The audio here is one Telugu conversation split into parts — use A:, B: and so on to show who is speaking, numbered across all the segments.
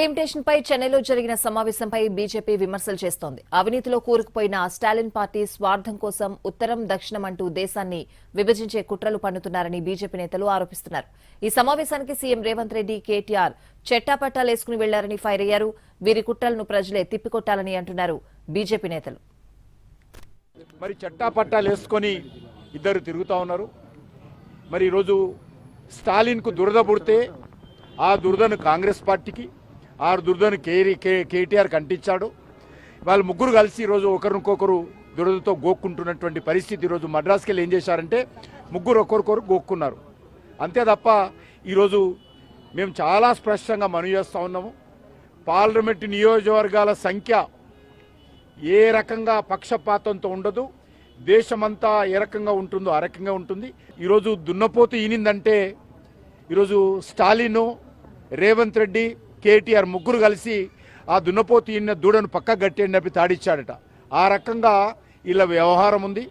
A: లిమిటేషన్ పై చెన్నైలో జరిగిన సమావేశంపై బీజేపీ విమర్శలు చేస్తోంది. అవినీతిలో కూరుకుపోయిన స్టాలిన్ పార్టీ స్వార్థం కోసం ఉత్తరం దక్షిణం అంటూ దేశాన్ని విభజించే కుట్రలు పన్నుతున్నారని బీజేపీ నేతలు ఆరోపిస్తున్నారు. ఈ సమావేశానికి సీఎం రేవంత్ రెడ్డి, కేటీఆర్ చెట్టాపట్టాలేసుకుని వెళ్లారని ఫైర్ అయ్యారు. వీరి కుట్రలను ప్రజలే తిప్పికొట్టాలని అంటున్నారు బీజేపీ నేతలు.
B: మరి చట్టాపట్టాలు వేసుకొని ఇద్దరు తిరుగుతూ ఉన్నారు. మరి ఈరోజు స్టాలిన్కు దురద పుడితే ఆ దురదను కాంగ్రెస్ పార్టీకి, ఆ దురదను కేటీఆర్ కంటించాడు. వాళ్ళు ముగ్గురు కలిసి ఈరోజు ఒకరికొకరు దురదతో గోక్కుంటున్నటువంటి పరిస్థితి. ఈరోజు మద్రాసుకి వెళ్ళి ఏం చేశారంటే ముగ్గురు ఒకరికొకరు గోక్కున్నారు. అంతే తప్ప ఈరోజు మేము చాలా స్పష్టంగా మనవి చేస్తూ ఉన్నాము. పార్లమెంటు నియోజకవర్గాల సంఖ్య ఏ రకంగా పక్షపాతంతో ఉండదు. దేశమంతా ఏ రకంగా ఉంటుందో ఆ రకంగా ఉంటుంది. ఈరోజు దున్నపోతు ఈనిందంటే ఈరోజు స్టాలిన్, రేవంత్ రెడ్డి, కేటీఆర్ ముగ్గురు కలిసి ఆ దున్నపోతు ఈయన దూడను పక్క గట్టేని చెప్పి తాడిచ్చాడట. ఆ రకంగా ఇలా వ్యవహారం ఉంది.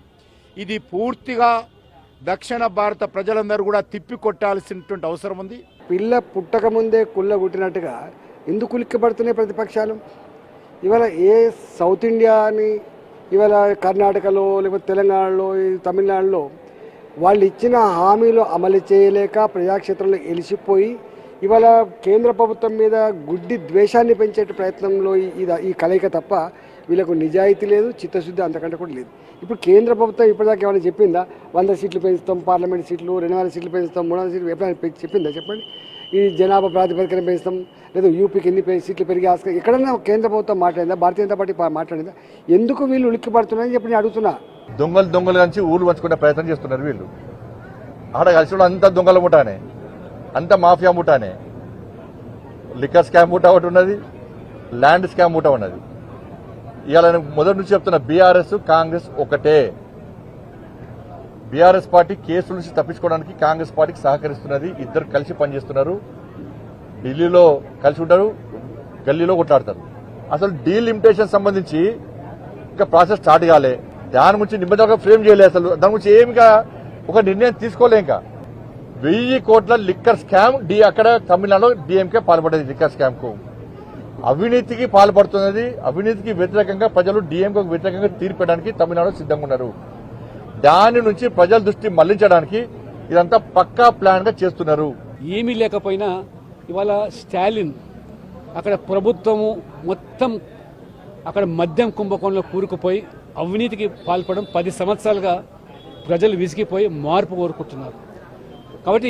B: ఇది పూర్తిగా దక్షిణ భారత ప్రజలందరూ కూడా తిప్పి కొట్టాల్సినటువంటి అవసరం ఉంది.
C: పిల్ల పుట్టకముందే కుళ్ళ గుట్టినట్టుగా ఎందుకు ఉలిక్కిపడుతున్నాయి ప్రతిపక్షాలు? ఇవాళ ఏ సౌత్ ఇండియాని ఇవాళ కర్ణాటకలో లేకపోతే తెలంగాణలో తమిళనాడులో వాళ్ళు ఇచ్చిన హామీలు అమలు చేయలేక ప్రజాక్షేత్రంలో ఎలిసిపోయి ఇవాళ కేంద్ర ప్రభుత్వం మీద గుడ్డి ద్వేషాన్ని పెంచే ప్రయత్నంలో ఈ కలయిక తప్ప వీళ్ళకు నిజాయితీ లేదు, చిత్తశుద్ధి అంతకంటే కూడా లేదు. ఇప్పుడు కేంద్ర ప్రభుత్వం ఇప్పటిదాకా ఏమైనా చెప్పిందా? 100 సీట్లు పెంచుతాం, పార్లమెంట్ సీట్లు 200 సీట్లు పెంచుతాం, 300 సీట్లు ఎప్పుడైనా చెప్పిందా? చెప్పండి. ఈ జనాభా ప్రాతిపదికన పెంచుతాం, లేదా యూపీకి ఎన్ని సీట్లు పెరిగి ఆస్కారం ఎక్కడన్నా కేంద్ర ప్రభుత్వం మాట్లాడిందా? భారతీయ జనతా పార్టీ మాట్లాడిందా? ఎందుకు వీళ్ళు ఉలిక్కిపడుతున్నారని చెప్పి నేను అడుగుతున్నా.
D: దొంగలు కలిసి ఊళ్ళు పంచుకునే ప్రయత్నం చేస్తున్నారు వీళ్ళు. ఆడ కలిసి అంత దొంగల ముఠానే, అంత మాఫియా ముఠానే. లిక్కర్ స్కామ్ ముఠా ఒకటి ఉన్నది, ల్యాండ్ స్కామ్ ముఠా ఉన్నది. ఇవాళ మొదటి నుంచి చెప్తున్న బీఆర్ఎస్ కాంగ్రెస్ ఒకటే. బీఆర్ఎస్ పార్టీ కేసుల నుంచి తప్పించుకోవడానికి కాంగ్రెస్ పార్టీకి సహకరిస్తున్నది. ఇద్దరు కలిసి పనిచేస్తున్నారు. ఢిల్లీలో కలిసి ఉంటారు, గల్లీలో కొట్లాడతారు. అసలు డీలిమిటేషన్ సంబంధించి ఇంకా ప్రాసెస్ స్టార్ట్ కాలే. దాని గురించి నిబంధనగా ఫ్రేమ్ చేయలేదు. అసలు దాని గురించి ఏమిగా ఒక నిర్ణయం తీసుకోలే. ఇంకా 1000 కోట్ల లిక్కర్ స్కామ్ అక్కడ తమిళనాడులో డిఎంకే పాల్పడేది. లిక్కర్ స్కామ్ కు అవినీతికి పాల్పడుతున్నది. అవినీతికి వ్యతిరేకంగా ప్రజలు డిఎంకేకు వ్యతిరేకంగా తీర్పడానికి తమిళనాడు సిద్ధంగా ఉన్నారు. దాని నుంచి ప్రజల దృష్టి మళ్లించడానికి ఇదంతా పక్కా ప్లాన్ గా చేస్తున్నారు.
E: ఏమీ లేకపోయినా ఇవాళ స్టాలిన్ అక్కడ ప్రభుత్వము మొత్తం అక్కడ మద్యం కుంభకోణంలో కూరుకుపోయి అవినీతికి పాల్పడడం 10 సంవత్సరాలుగా ప్రజలు విసిగిపోయి మార్పు కోరుకుంటున్నారు. కాబట్టి